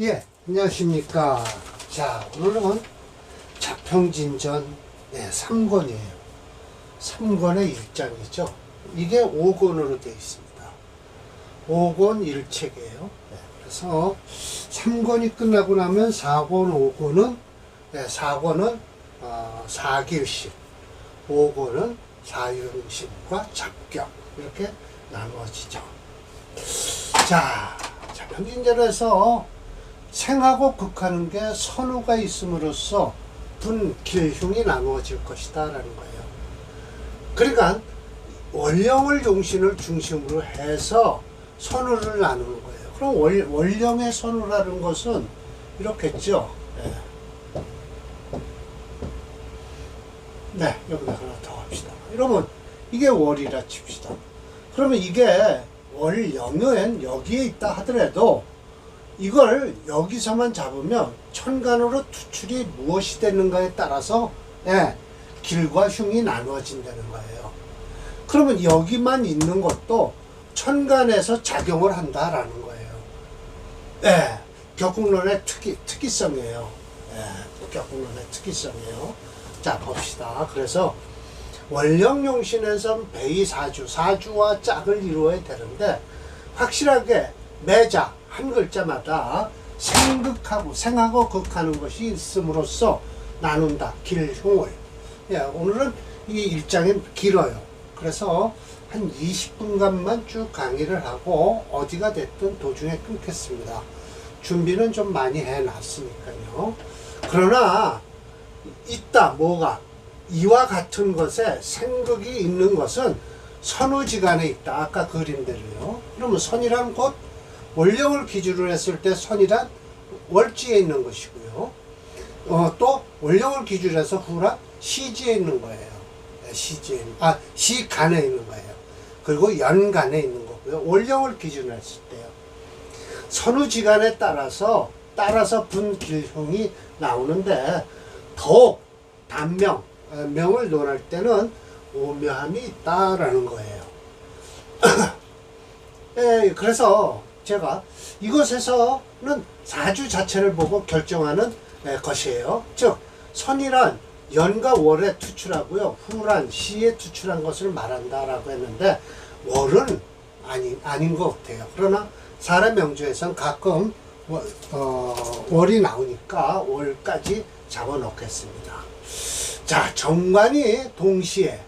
예, 안녕하십니까. 자, 오늘은 자평진전 3권이에요. 3권의 1장이죠. 이게 5권으로 되어 있습니다. 5권 1책이에요. 그래서 3권이 끝나고 나면 4권, 5권은 4권은 4길식, 5권은 사윤심과 잡격 이렇게 나누어지죠. 자, 자평진전에서 생하고 극하는 게 선우가 있음으로써 분길흉이 나누어질 것이다 라는 거예요. 그러니까 원령을 용신을 중심으로 해서 선우를 나누는 거예요. 그럼 원령의 선우라는 것은 이렇겠죠. 네, 여기다 하나 더 합시다. 이러면 이게 월이라 칩시다. 그러면 이게 월령은 여기에 있다 하더라도 이걸 여기서만 잡으면 천간으로 투출이 무엇이 되는가에 따라서 길과 흉이 나누어진다는 거예요. 그러면 여기만 있는 것도 천간에서 작용을 한다라는 거예요. 격국론의 특이성이에요. 격국론의 특이성이에요. 자, 봅시다. 그래서 원령용신에선 배의사주, 사주와 짝을 이루어야 되는데 확실하게 매자 한 글자마다 생하고 극하는 것이 있음으로써 나눈다. 길흉을. 오늘은 이 일장이 길어요. 그래서 한 20분간만 쭉 강의를 하고 어디가 됐든 도중에 끊겠습니다. 준비는 좀 많이 해놨으니까요. 그러나 있다 뭐가 이와 같은 것에 생극이 있는 것은 선우지간에 있다. 아까 그림대로요. 그러면 선이란 곧 원령을 기준으로 했을 때 선이란 월지에 있는 것이고요. 또 원령을 기준으로 해서 후란 시지에 있는 거예요. 시간에 있는 거예요. 그리고 연간에 있는 거고요. 원령을 기준으로 했을 때요. 선우지간에 따라서 분길흉이 나오는데 더욱 명을 논할 때는 오묘함이 있다라는 거예요. 그래서 제가 이것에서는 사주 자체를 보고 결정하는 것이에요. 즉 선이란 연과 월에 투출하고요, 후란 시에 투출한 것을 말한다라고 했는데 월은 아닌 것 같아요. 그러나 사람 명주에선 가끔 월이 나오니까 월까지 잡아놓겠습니다. 자, 정관이 동시에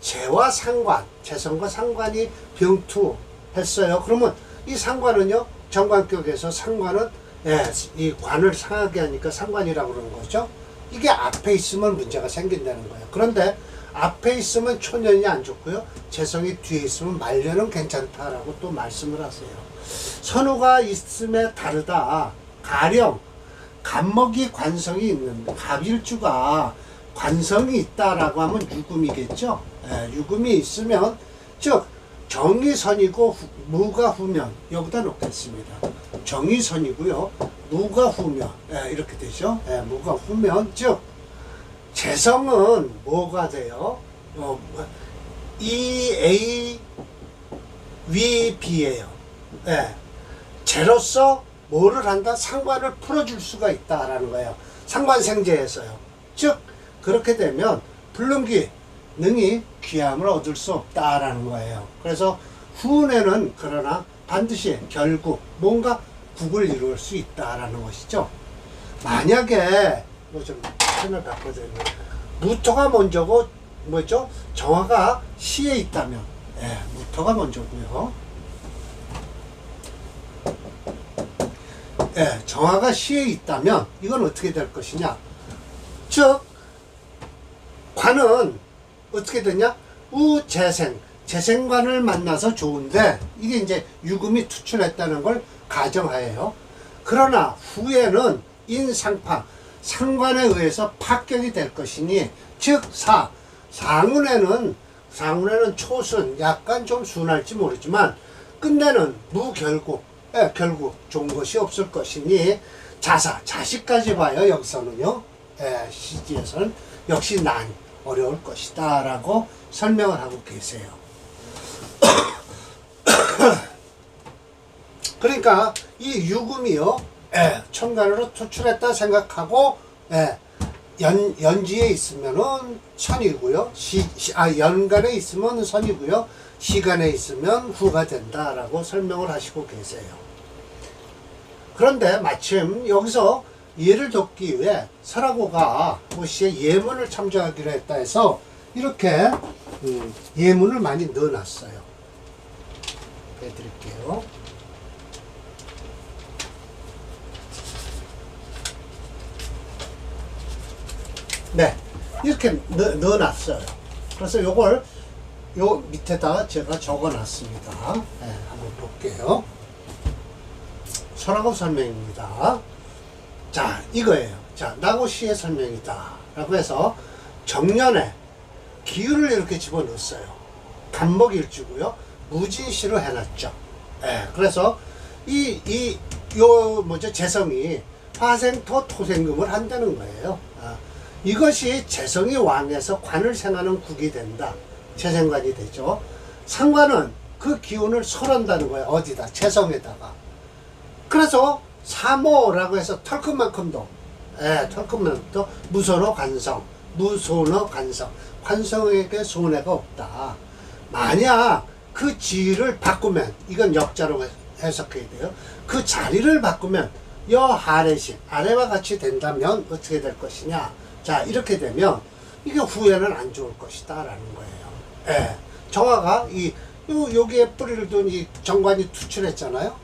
재와 상관, 재성과 상관이 병투했어요. 그러면 이 상관은요, 정관격에서 상관은 이 관을 상하게 하니까 상관이라고 그러는 거죠. 이게 앞에 있으면 문제가 생긴다는 거예요. 그런데 앞에 있으면 초년이 안 좋고요, 재성이 뒤에 있으면 말년은 괜찮다라고 또 말씀을 하세요. 선우가 있음에 다르다. 가령 갑목이 관성이 있는 갑일주가 관성이 있다라고 하면 유금이겠죠. 유금이 있으면 즉 정이 선이고 무가 후면, 여기다 놓겠습니다. 정이 선이고요, 무가 후면, 이렇게 되죠. 무가 후면, 즉 재성은 뭐가 돼요? EA VB예요. 재로서 뭐를 한다? 상관을 풀어줄 수가 있다라는 거예요. 상관생재에서요. 즉 그렇게 되면 불능기 능히 귀함을 얻을 수 없다라는 거예요. 그래서 후운에는 그러나 반드시 결국 뭔가 국을 이룰 수 있다라는 것이죠. 만약에 좀 편을 바꿔드리면 무토가 먼저고 뭐죠? 정화가 시에 있다면 무토가 먼저고요. 정화가 시에 있다면 이건 어떻게 될 것이냐? 즉 관은 어떻게 되냐? 우재생, 재생관을 만나서 좋은데 이게 이제 유금이 투출했다는 걸 가정하에요. 그러나 후에는 인상파, 상관에 의해서 파격이 될 것이니 즉 상운에는 초순, 약간 좀 순할지 모르지만 끝내는 무결국, 결국 좋은 것이 없을 것이니 자식까지 봐요. 여기서는요, 시지에서는 역시 어려울 것이다 라고 설명을 하고 계세요. 그러니까 이 유금이요, 천간으로 투출했다 생각하고 연지에 있으면은 천이고요. 연간에 있으면 선이고요. 시간에 있으면 후가 된다라고 설명을 하시고 계세요. 그런데 마침 여기서 예를 돕기 위해 설하고가 모씨의 예문을 참조하기로 했다 해서 이렇게 예문을 많이 넣어놨어요. 해드릴게요. 네, 이렇게 넣어놨어요. 그래서 요걸 요 밑에다 제가 적어놨습니다. 네, 한번 볼게요. 설하고 설명입니다. 자, 이거예요. 자, 나고시의 설명이다 라고 해서 정년에 기유를 이렇게 집어넣었어요. 간목일주고요. 무진시로 해놨죠. 그래서 재성이 화생토 토생금을 한다는 거예요. 이것이 재성이 왕에서 관을 생하는 국이 된다. 재생관이 되죠. 상관은 그 기운을 설한다는 거예요. 어디다? 재성에다가. 그래서 사모라고 해서 털끝만큼도 털끝만큼도 무손어 관성, 무손어 관성, 관성에게 손해가 없다. 만약 그 지위를 바꾸면, 이건 역자로 해석해야 돼요. 그 자리를 바꾸면 여하래식, 아래와 같이 된다면 어떻게 될 것이냐. 자, 이렇게 되면 이게 후에는 안 좋을 것이다 라는 거예요. 정화가 여기에 뿌리를 둔 이 정관이 투출했잖아요.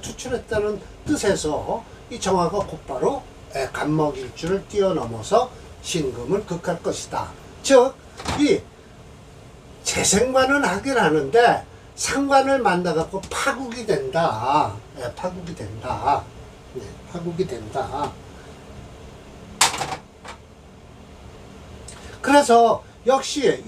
투출했다는 뜻에서 이 정화가 곧바로 간목일주를 뛰어넘어서 신금을 극할 것이다. 즉, 이 재생관은 하긴 하는데 상관을 만나갖고 파국이 된다. 파국이 된다. 파국이 된다. 그래서 역시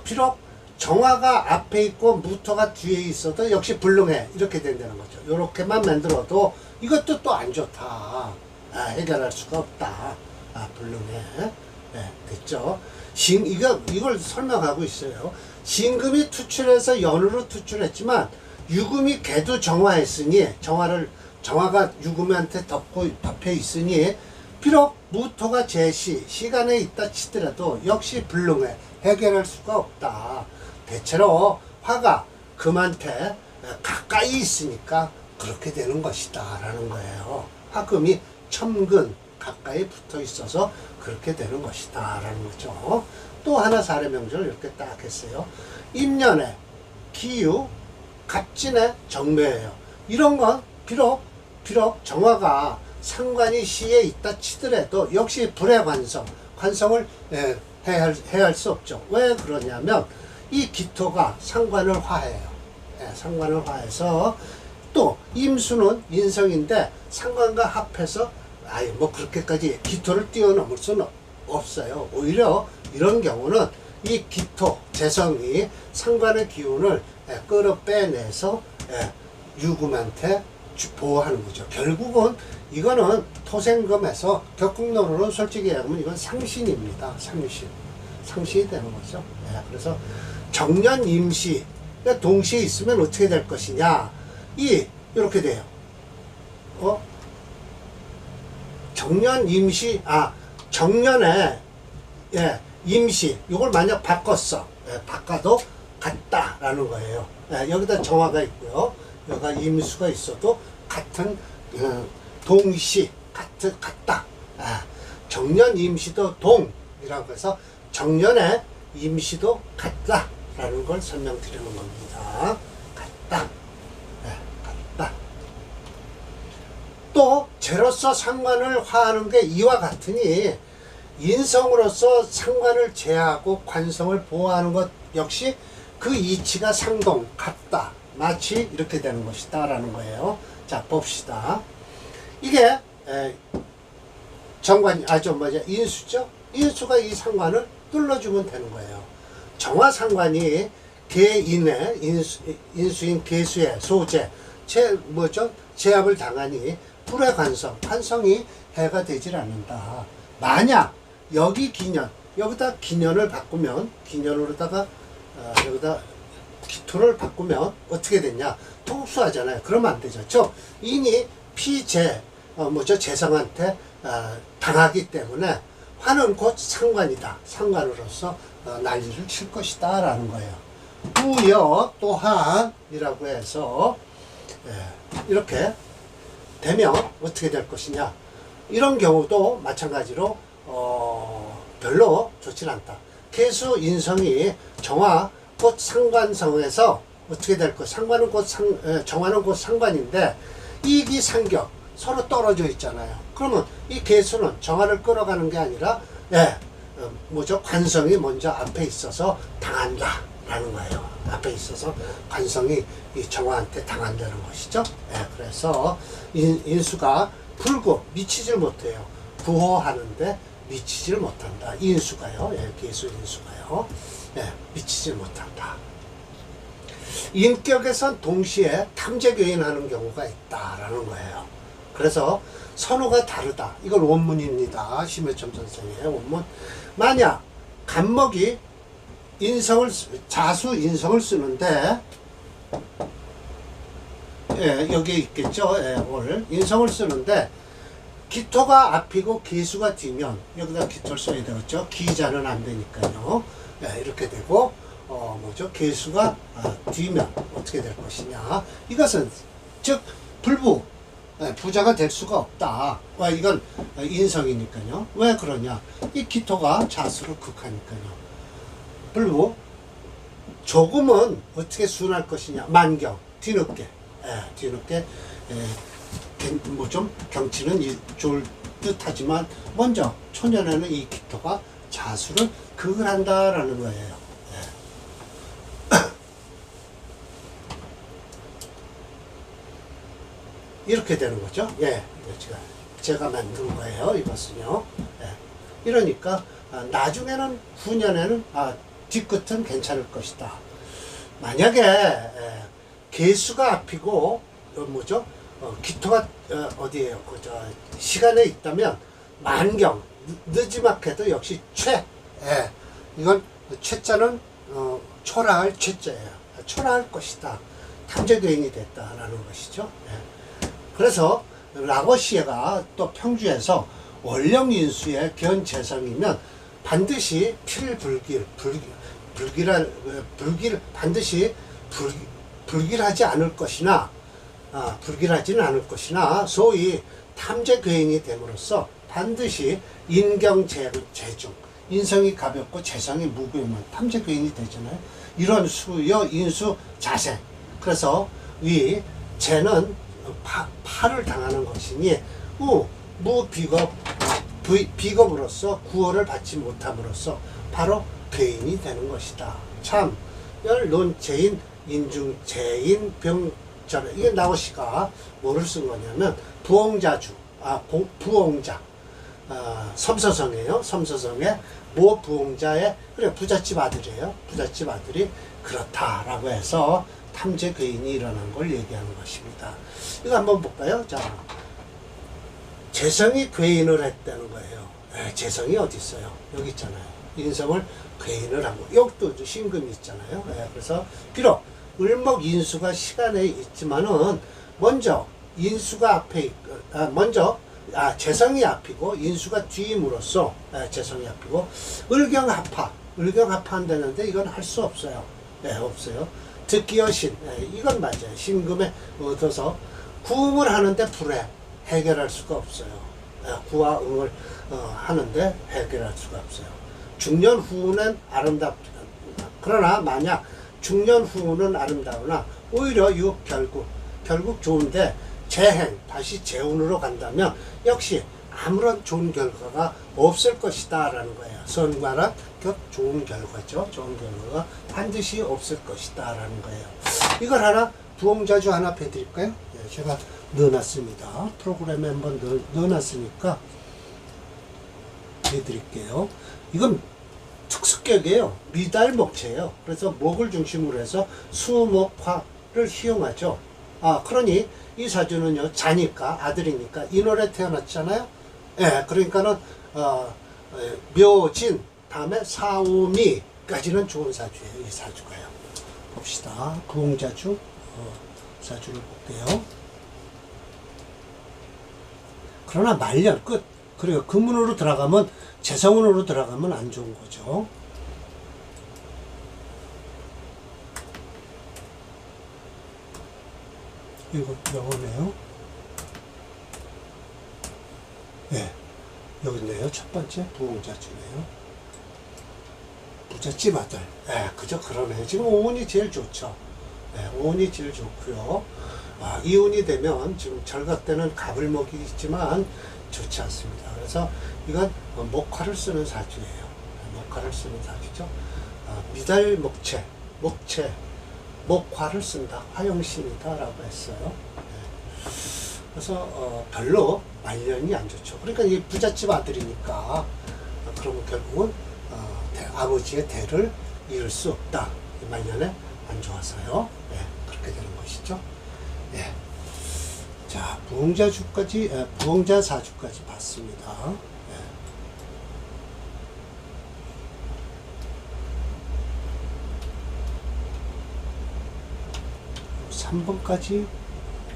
비록 정화가 앞에 있고 무토가 뒤에 있어도 역시 불능해. 이렇게 된다는 거죠. 이렇게만 만들어도 이것도 또 안 좋다. 해결할 수가 없다. 불능해. 됐죠? 이걸 설명하고 있어요. 신금이 투출해서 연으로 투출했지만 유금이 개도 정화했으니 정화가 유금한테 덮여 있으니 비록 무토가 시간에 있다 치더라도 역시 불능해. 해결할 수가 없다. 대체로 화가 금한테 가까이 있으니까 그렇게 되는 것이다 라는 거예요. 화금이 첨근 가까이 붙어 있어서 그렇게 되는 것이다 라는 거죠. 또 하나 사례명절 이렇게 딱 했어요. 임년에 기유, 갑진의 정묘예요. 이런 건 비록 정화가 상관이 시에 있다 치더라도 역시 불의 관성을 해할 수 없죠. 왜 그러냐면 이 기토가 상관을 화해요. 상관을 화해서 또 임수는 인성인데 상관과 합해서 그렇게까지 기토를 뛰어넘을 수는 없어요. 오히려 이런 경우는 이 기토, 재성이 상관의 기운을 끌어 빼내서 유금한테 보호하는 거죠. 결국은 이거는 토생금에서 격국론으로는 솔직히 얘기하면 이건 상신입니다. 상신이 되는 거죠. 그래서 정년 임시 동시에 있으면 어떻게 될 것이냐. 이렇게 돼요. 정년 임시, 정년에 임시, 이걸 만약 바꿨어. 바꿔도 같다라는 거예요. 여기다 정화가 있고요. 여기가 임수가 있어도 같은 동시, 같다. 정년 임시도 동이라고 해서 정년에 임시도 같다라는 걸 설명드리는 겁니다. 같다. 같다. 또 재로서 상관을 화하는 게 이와 같으니 인성으로서 상관을 제하고 관성을 보호하는 것 역시 그 이치가 상동, 같다. 마치 이렇게 되는 것이다 라는 거예요. 자, 봅시다. 이게 정관이 인수죠. 인수가 이 상관을 뚫어주면 되는 거예요. 정화 상관이 개인의 인수인 개수의 소재 제압을 당하니 불의 관성이 해가 되질 않는다. 만약 여기다 기년을 바꾸면 기년으로다가 여기다 기토를 바꾸면 어떻게 되냐? 통수하잖아요. 그러면 안 되죠. 인이 재성한테 당하기 때문에 화는 곧 상관이다. 상관으로서 난리를 칠 것이다 라는 거예요. 우여 또한이라고 해서 이렇게 되면 어떻게 될 것이냐, 이런 경우도 마찬가지로 별로 좋진 않다. 계수 인성이 정화 곧 상관성에서 어떻게 될 것, 상관은 곧 정화는 곧 상관인데 이익이 상격 서로 떨어져 있잖아요. 그러면 이 계수는 정화를 끌어가는 게 아니라 관성이 먼저 앞에 있어서 당한다 라는 거예요. 앞에 있어서 관성이 이 정화한테 당한다는 것이죠. 그래서 인수가 불구 미치질 못해요. 구호하는데 미치질 못한다. 인수가요. 계수 인수가요. 미치질 못한다. 인격에선 동시에 탐재교인하는 경우가 있다라는 거예요. 그래서 선호가 다르다. 이건 원문입니다. 심해점 선생의 원문. 만약 간목이 자수 인성을 쓰는데 여기에 있겠죠. 인성을 쓰는데 기토가 앞이고 기수가 뒤면 여기다 기토를 써야 되겠죠. 기자는 안 되니까요. 이렇게 되고 계수가 뒤면 어떻게 될 것이냐. 이것은 즉 불부 부자가 될 수가 없다. 이건 인성이니까요. 왜 그러냐. 이 기토가 자수를 극하니까요. 불부 조금은 어떻게 순할 것이냐. 만경 뒤늦게 좀 경치는 좋을 듯하지만 먼저 초년에는 이 기토가 자수를 극을 한다라는 거예요. 이렇게 되는 거죠. 제가 만든 거예요. 이것은요. 이러니까 나중에는 후년에는 뒤끝은 괜찮을 것이다. 만약에 계수가 앞이고 기토가 어디에요? 시간에 있다면 만경 늦지막해도 역시 이건 최자는 초라할 최자예요. 초라할 것이다. 탐재교인이 됐다라는 것이죠. 그래서 라거시에가 또 평주에서 원령인수의 견재성이면 반드시 반드시 불길하지 않을 것이나 불길하지는 않을 것이나 소위 탐재교인이 됨으로써 반드시 인경재중 인성이 가볍고 재성이 무구면 탐재교인이 되잖아요. 이런 수여 인수 자생. 그래서 위 재는 파를 당하는 것이니 비겁으로서 구호를 받지 못함으로써 바로 괴인이 되는 것이다. 참 논재인 인중재인 병절. 이게 나오시가 뭐를 쓴 거냐면 부엉자주 부엉자 섬서성이에요. 섬서성의 모 부엉자의 부잣집 아들이에요. 부잣집 아들이 그렇다라고 해서 탐재괴인이 일어난 걸 얘기하는 것입니다. 이거 한번 볼까요? 자, 재성이 괴인을 했다는 거예요. 재성이 어디 있어요? 여기 있잖아요. 인성을 괴인을 하고 여기도 신금이 있잖아요. 그래서 비록 을목인수가 시간에 있지만은 먼저 인수가 앞에 재성이 앞이고 인수가 뒤임으로써 재성이 앞이고 을경합파 한다는데 이건 할 수 없어요. 없어요. 득기여신 이건 맞아요. 신금에 얻어서 구음을 하는데 불해 해결할 수가 없어요. 구와 응을 하는데 해결할 수가 없어요. 중년 후는 아름답다. 그러나 만약 중년 후는 아름다우나 오히려 결국 좋은데 재행 다시 재운으로 간다면 역시 아무런 좋은 결과가 없을 것이다 라는 거예요. 선과란 곧 좋은 결과죠. 좋은 결과가 반드시 없을 것이다 라는 거예요. 이걸 하나 부엉자주 하나 배드릴까요? 제가 넣어놨습니다. 프로그램에 한번 넣어놨으니까 배드릴게요. 이건 특수격이에요. 미달목체예요. 그래서 목을 중심으로 해서 수목화를 희용하죠. 그러니 이 사주는요, 자니까, 아들이니까, 인월에 태어났잖아요. 그러니까는, 묘진, 다음에 사오미까지는 좋은 사주예요. 이 사주가요. 봅시다. 부엉자주, 사주를 볼게요. 그러나 말년 끝. 그리고 금운으로 들어가면 재성운으로 들어가면 안 좋은 거죠. 이거 영어네요. 네, 여기 있네요. 첫 번째 부흥자주네요. 부잣집 아들. 그저 그러네요. 지금 오운이 제일 좋죠. 오운이 제일 좋고요. 이운이 되면 지금 절각 때는 갑을 먹이 있지만 좋지 않습니다. 그래서 이건 목화를 쓰는 사주예요. 목화를 쓰는 사주죠. 미달 목체, 목화를 쓴다. 화용신이다라고 했어요. 그래서 별로 말년이 안 좋죠. 그러니까 이 부잣집 아들이니까 그러면 결국은 아버지의 대를 이룰 수 없다. 이 말년에 안 좋아서요. 그렇게 되는 것이죠. 자, 부흥자주까지, 부흥자사주까지 봤습니다. 3번까지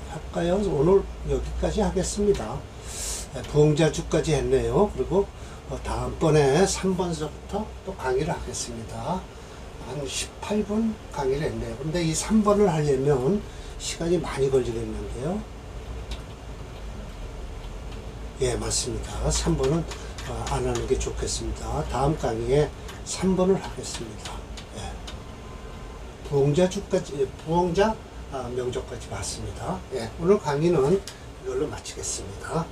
할까요? 오늘 여기까지 하겠습니다. 부흥자주까지 했네요. 그리고 다음번에 3번서부터 또 강의를 하겠습니다. 한 18분 강의를 했네요. 근데 이 3번을 하려면 시간이 많이 걸리겠는데요. 맞습니다. 3번은 안 하는 게 좋겠습니다. 다음 강의에 3번을 하겠습니다. 부흥자주까지, 부흥자 명조까지 봤습니다. 오늘 강의는 이걸로 마치겠습니다.